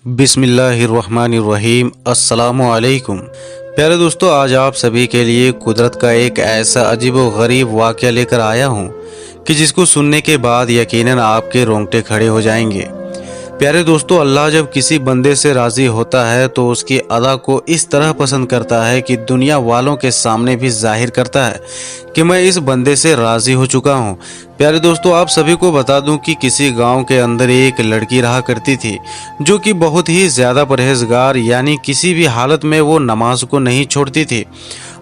बिस्मिल्लाहिर्रहमानिर्रहीम अस्सलामुअलैकुम। प्यारे दोस्तों, आज आप सभी के लिए कुदरत का एक ऐसा अजीब व गरीब वाक़या लेकर आया हूँ कि जिसको सुनने के बाद यकीनन आपके रोंगटे खड़े हो जाएंगे। प्यारे दोस्तों, अल्लाह जब किसी बंदे से राज़ी होता है तो उसकी अदा को इस तरह पसंद करता है कि दुनिया वालों के सामने भी जाहिर करता है कि मैं इस बंदे से राज़ी हो चुका हूँ। प्यारे दोस्तों, आप सभी को बता दूं कि किसी गांव के अंदर एक लड़की रहा करती थी जो कि बहुत ही ज़्यादा परहेजगार, यानी किसी भी हालत में वो नमाज को नहीं छोड़ती थी।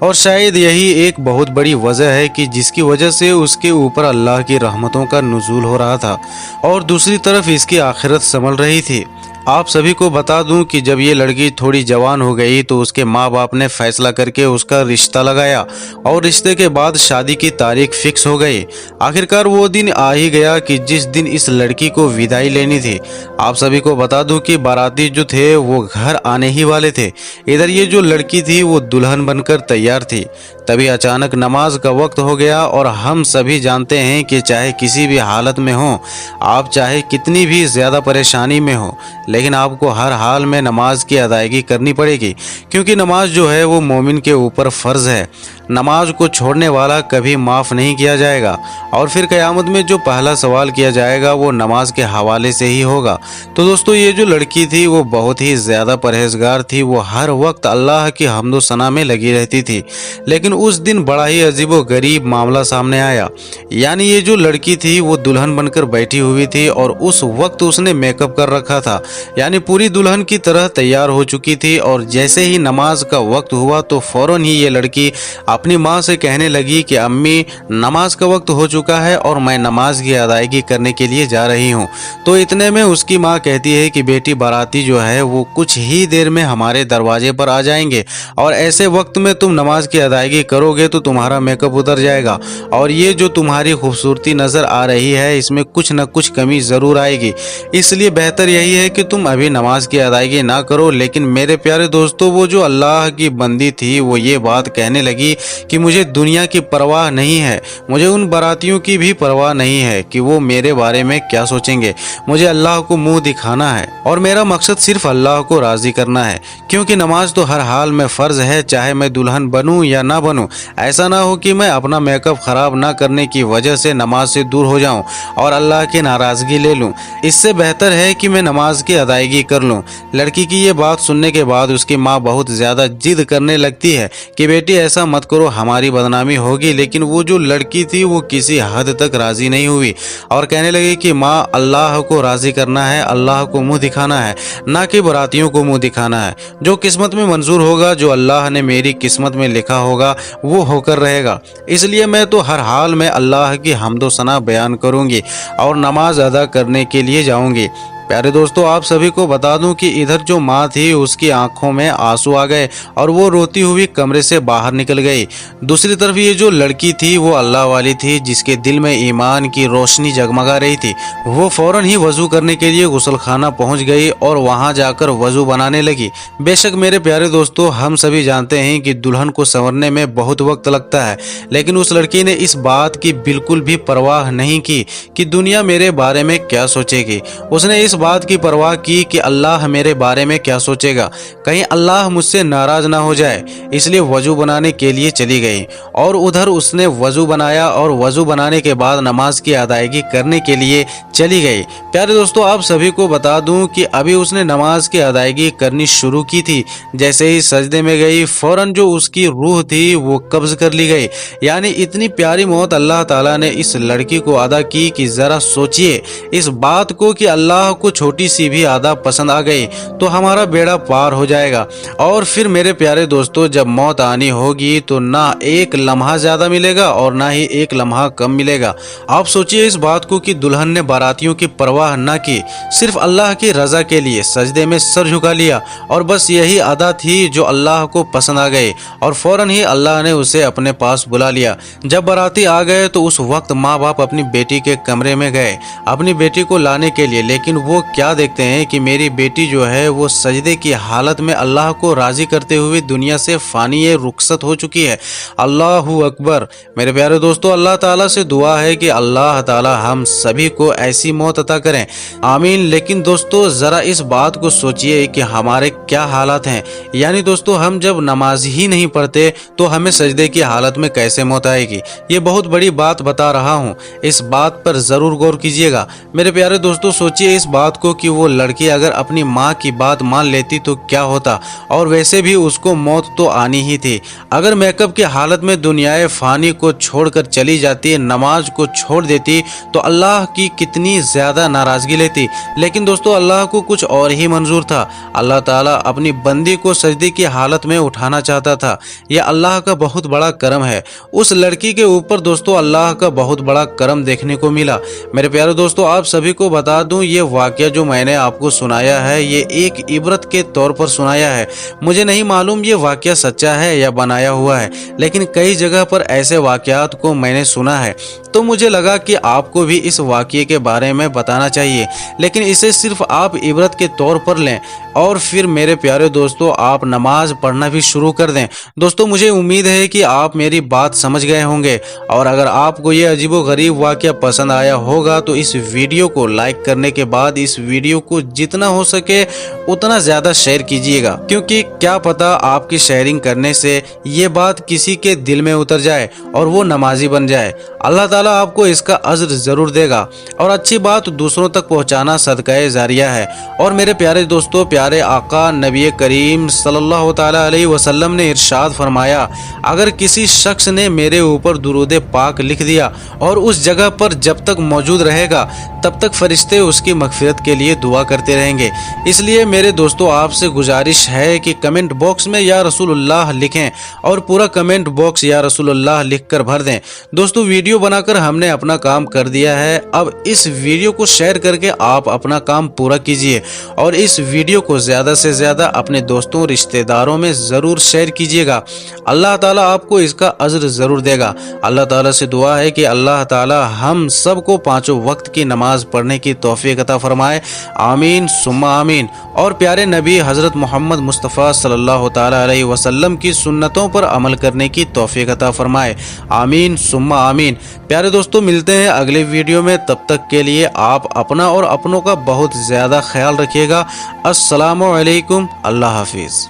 और शायद यही एक बहुत बड़ी वजह है कि जिसकी वजह से उसके ऊपर अल्लाह की रहमतों का नुज़ूल हो रहा था और दूसरी तरफ इसकी आखिरत संभल रही थी। आप सभी को बता दूं कि जब ये लड़की थोड़ी जवान हो गई तो उसके माँ बाप ने फैसला करके उसका रिश्ता लगाया और रिश्ते के बाद शादी की तारीख फिक्स हो गई। आखिरकार वो दिन आ ही गया कि जिस दिन इस लड़की को विदाई लेनी थी। आप सभी को बता दूं कि बाराती जो थे वो घर आने ही वाले थे। इधर ये जो लड़की थी वो दुल्हन बनकर तैयार थी। तभी अचानक नमाज का वक्त हो गया और हम सभी जानते हैं कि चाहे किसी भी हालत में हो, आप चाहे कितनी भी ज़्यादा परेशानी में हो, लेकिन आपको हर हाल में नमाज की अदायगी करनी पड़ेगी, क्योंकि नमाज जो है वो मोमिन के ऊपर फ़र्ज है। नमाज को छोड़ने वाला कभी माफ़ नहीं किया जाएगा और फिर क़यामत में जो पहला सवाल किया जाएगा वो नमाज के हवाले से ही होगा। तो दोस्तों, ये जो लड़की थी वो बहुत ही ज़्यादा परहेजगार थी। वो हर वक्त अल्लाह की हम्दो सना में लगी रहती थी। लेकिन उस दिन बड़ा ही अजीब व गरीब मामला सामने आया। यानी ये जो लड़की थी वो दुल्हन बनकर बैठी हुई थी और उस वक्त उसने मेकअप कर रखा था, यानी पूरी दुल्हन की तरह तैयार हो चुकी थी। और जैसे ही नमाज का वक्त हुआ तो फौरन ही ये लड़की अपनी माँ से कहने लगी कि अम्मी, नमाज का वक्त हो चुका है और मैं नमाज की अदायगी करने के लिए जा रही हूँ। तो इतने में उसकी माँ कहती है कि बेटी, बाराती जो है वो कुछ ही देर में हमारे दरवाजे पर आ जाएंगे और ऐसे वक्त में तुम नमाज की अदायगी करोगे तो तुम्हारा मेकअप उतर जाएगा और ये जो तुम्हारी खूबसूरती नज़र आ रही है इसमें कुछ न कुछ कमी ज़रूर आएगी। इसलिए बेहतर यही है कि तुम अभी नमाज की अदायगी ना करो। लेकिन मेरे प्यारे दोस्तों, वो जो अल्लाह की बंदी थी वो ये बात कहने लगी कि मुझे दुनिया की परवाह नहीं है, मुझे उन बारातियों की भी परवाह नहीं है कि वो मेरे बारे में क्या सोचेंगे। मुझे अल्लाह को मुंह दिखाना है और मेरा मकसद सिर्फ अल्लाह को राज़ी करना है, क्योंकि नमाज तो हर हाल में फ़र्ज़ है, चाहे मैं दुल्हन बनूं या ना बनूं। ऐसा ना हो कि मैं अपना मेकअप ख़राब ना करने की वजह से नमाज से दूर हो जाऊं और अल्लाह की नाराज़गी ले लूं। इससे बेहतर है कि मैं नमाज की अदायगी कर लूं। लड़की की ये बात सुनने के बाद उसकी माँ बहुत ज़्यादा जिद करने लगती है कि बेटी ऐसा मत करो, हमारी बदनामी होगी। लेकिन वो जो लड़की थी वो किसी हद तक राज़ी नहीं हुई और कहने लगी कि माँ, अल्लाह को राज़ी करना है, अल्लाह को मुंह दिखाना है, ना कि बारातियों को मुंह दिखाना है। जो किस्मत में मंजूर होगा, जो अल्लाह ने मेरी किस्मत में लिखा होगा वो होकर रहेगा। इसलिए मैं तो हर हाल में अल्लाह की हम्दो सना बयान करूँगी और नमाज अदा करने के लिए जाऊँगी। प्यारे दोस्तों, आप सभी को बता दूं कि इधर जो माँ थी उसकी आंखों में आंसू आ गए और वो रोती हुई कमरे से बाहर निकल गई। दूसरी तरफ ये जो लड़की थी वो अल्लाह वाली थी, जिसके दिल में ईमान की रोशनी जगमगा रही थी। वो फौरन ही वज़ू करने के लिए गुसलखाना पहुंच गई और वहां जाकर वज़ू बनाने लगी। बेशक मेरे प्यारे दोस्तों, हम सभी जानते हैं कि दुल्हन को संवरने में बहुत वक्त लगता है, लेकिन उस लड़की ने इस बात की बिल्कुल भी परवाह नहीं की कि दुनिया मेरे बारे में क्या सोचेगी। उसने इस बात की परवाह की कि अल्लाह मेरे बारे में क्या सोचेगा, कहीं अल्लाह मुझसे नाराज ना हो जाए। इसलिए वज़ू बनाने के लिए चली गई और उधर उसने वज़ू बनाया और वज़ू बनाने के बाद नमाज की अदायगी करने के लिए चली गई। प्यारे दोस्तों, आप सभी को बता दूं कि अभी उसने नमाज की अदायगी करनी शुरू की थी। जैसे ही सजदे में गई, फौरन जो उसकी रूह थी वो कब्ज कर ली गई। यानी इतनी प्यारी मौत अल्लाह ताला ने इस लड़की को अदा की कि ज़रा सोचिए इस बात को कि अल्लाह को छोटी सी भी अदा पसंद आ गई तो हमारा बेड़ा पार हो जाएगा। और फिर मेरे प्यारे दोस्तों, जब मौत आनी होगी तो ना एक लम्हा ज़्यादा मिलेगा और ना ही एक लम्हा कम मिलेगा। आप सोचिए इस बात को कि दुल्हन ने बारातियों की परवाह ना की, सिर्फ अल्लाह की रज़ा के लिए सजदे में सर झुका लिया और बस यही अदा थी जो अल्लाह को पसंद आ गई और फौरन ही अल्लाह ने उसे अपने पास बुला लिया। जब बाराती आ गए तो उस वक्त माँ बाप अपनी बेटी के कमरे में गए अपनी बेटी को लाने के लिए, लेकिन वो وہ کیا دیکھتے ہیں کہ میری بیٹی جو ہے وہ سجدے کی حالت میں اللہ کو راضی کرتے ہوئے دنیا سے فانی رخصت ہو چکی ہے۔ اللہ اکبر۔ میرے پیارے دوستو، اللہ تعالیٰ سے دعا ہے کہ اللہ تعالیٰ ہم سبھی کو ایسی موت عطا کریں، آمین۔ لیکن دوستو ذرا اس بات کو سوچئے کہ ہمارے کیا حالات ہیں، یعنی دوستو ہم جب نماز ہی نہیں پڑھتے تو ہمیں سجدے کی حالت میں کیسے موت آئے گی؟ یہ بہت بڑی بات بتا رہا ہوں، اس بات پر ضرور غور کیجئے گا۔ میرے پیارے دوستو سوچئے اس بات کو کہ وہ لڑکی اگر اپنی ماں کی بات مان لیتی تو کیا ہوتا، اور ویسے بھی اس کو موت تو آنی ہی تھی۔ اگر میک اپ کی حالت میں دنیائے فانی کو چھوڑ کر چلی جاتی، نماز کو چھوڑ دیتی تو اللہ کی کتنی زیادہ ناراضگی لیتی، لیکن دوستو اللہ کو کچھ اور ہی منظور تھا۔ اللہ تعالیٰ اپنی بندی کو سجدے کی حالت میں اٹھانا چاہتا تھا۔ یہ اللہ کا بہت بڑا کرم ہے۔ اس لڑکی کے اوپر دوستو اللہ کا بہت بڑا کرم دیکھنے کو ملا۔ میرے پیارے دوستو آپ سبھی کو بتا دوں، یہ واقعہ جو میں نے آپ کو سنایا ہے یہ ایک عبرت کے طور پر سنایا ہے۔ مجھے نہیں معلوم یہ واقعہ سچا ہے یا بنایا ہوا ہے، لیکن کئی جگہ پر ایسے واقعات کو میں نے سنا ہے، تو مجھے لگا کہ آپ کو بھی اس واقعے کے بارے میں بتانا چاہیے، لیکن اسے صرف آپ عبرت کے طور پر لیں اور پھر میرے پیارے دوستو آپ نماز پڑھنا بھی شروع کر دیں۔ دوستو مجھے امید ہے کہ آپ میری بات سمجھ گئے ہوں گے، اور اگر آپ کو یہ عجیب و غریب واقعہ پسند آیا ہوگا تو اس ویڈیو کو لائک کرنے کے بعد اس ویڈیو کو جتنا ہو سکے اتنا زیادہ شیئر کیجیے گا، کیونکہ کیا پتا آپ کی شیئرنگ کرنے سے یہ بات کسی کے دل میں اتر جائے اور وہ نمازی بن جائے۔ اللہ تعالیٰ آپ کو اس کا اجر ضرور دے گا، اور اچھی بات دوسروں تک پہنچانا صدقہ جاریہ ہے۔ اور میرے پیارے دوستو، پیارے آقا نبی کریم صلی اللہ تعالیٰ علیہ وسلم نے ارشاد فرمایا، اگر کسی شخص نے میرے اوپر درود پاک لکھ دیا اور اس جگہ پر جب تک موجود رہے گا تب تک فرشتے اس کی مغفرت کے لیے دعا کرتے رہیں گے۔ اس لیے میرے دوستو آپ سے گزارش ہے کہ کمنٹ باکس میں یا رسول اللہ لکھیں، اور پورا کمنٹ باکس یا رسول اللہ لکھ کر بھر دیں۔ دوستو ویڈیو بنا کر ہم نے اپنا کام کر دیا ہے، اب اس ویڈیو کو شیئر کر کے آپ اپنا کام پورا کیجئے، اور اس ویڈیو کو زیادہ سے زیادہ اپنے دوستوں رشتہ داروں میں ضرور شیئر کیجئے گا۔ اللہ تعالیٰ آپ کو اس کا اجر ضرور دے گا۔ اللہ تعالیٰ سے دعا ہے کہ اللہ تعالیٰ ہم سب کو پانچوں وقت کی نماز پڑھنے کی توفیق عطا فرمائے، آمین ثم آمین۔ اور پیارے نبی حضرت محمد مصطفیٰ صلی اللہ تعالیٰ علیہ وسلم کی سنتوں پر عمل کرنے کی توفیق عطا فرمائے، آمین ثم آمین۔ پیارے دوستو ملتے ہیں اگلے ویڈیو میں، تب تک کے لیے آپ اپنا اور اپنوں کا بہت زیادہ خیال رکھیے گا۔ السلام علیکم، اللہ حافظ۔